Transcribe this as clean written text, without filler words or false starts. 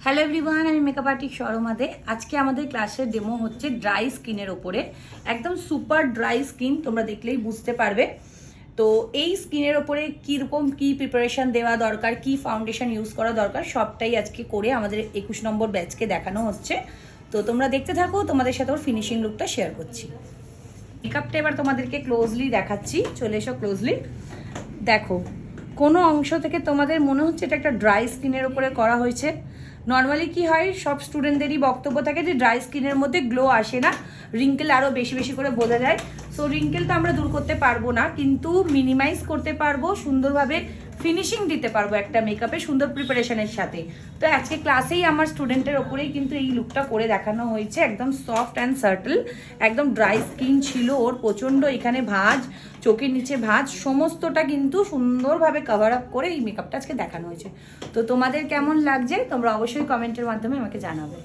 Hello everyone, আমি makeup artist Sharma দে। আজকে আমাদের ক্লাসের ডেমো হচ্ছে ড্রাই স্কিনের ওপরে। একদম সুপার ড্রাই স্কিন, তোমরা দেখলেই বুঝতে পারবে। তো এই স্কিনের ওপরে কীরকম কী প্রিপারেশান দেওয়া দরকার, কি ফাউন্ডেশন ইউজ করা দরকার, সবটাই আজকে করে আমাদের 21 নম্বর ব্যাচকে দেখানো হচ্ছে। তো তোমরা দেখতে থাকো, তোমাদের সাথে ওর ফিনিশিং লুকটা শেয়ার করছি। মেকআপটা এবার তোমাদেরকে ক্লোজলি দেখাচ্ছি, চলে এসো ক্লোজলি। দেখো, কোনো অংশ থেকে তোমাদের মনে হচ্ছে এটা একটা ড্রাই স্কিনের ওপরে করা হয়েছে। নর্মালি কি হয়, সব স্টুডেন্টদেরই বক্তব্য থাকে যে ড্রাই স্কিনের মধ্যে গ্লো আসে না, রিঙ্কেল আরও বেশি বেশি করে বোঝা যায়। সো রিঙ্কেলটা আমরা দূর করতে পারবো না, কিন্তু মিনিমাইজ করতে পারবো, সুন্দরভাবে ফিনিশিং দিতে পারবো একটা মেকআপে সুন্দর প্রিপারেশনের সাথে। তো আজকে ক্লাসেই আমার স্টুডেন্টের ওপরেই কিন্তু এই লুকটা করে দেখানো হয়েছে। একদম সফট অ্যান্ড সার্টল, একদম ড্রাই স্কিন ছিল ওর, প্রচণ্ড এখানে ভাঁজ, চোখের নিচে ভাঁজ, সমস্তটা কিন্তু সুন্দরভাবে কভার আপ করে এই মেকআপটা আজকে দেখানো হয়েছে। তো তোমাদের কেমন লাগছে তোমরা অবশ্যই কমেন্টের মাধ্যমে আমাকে জানাবে।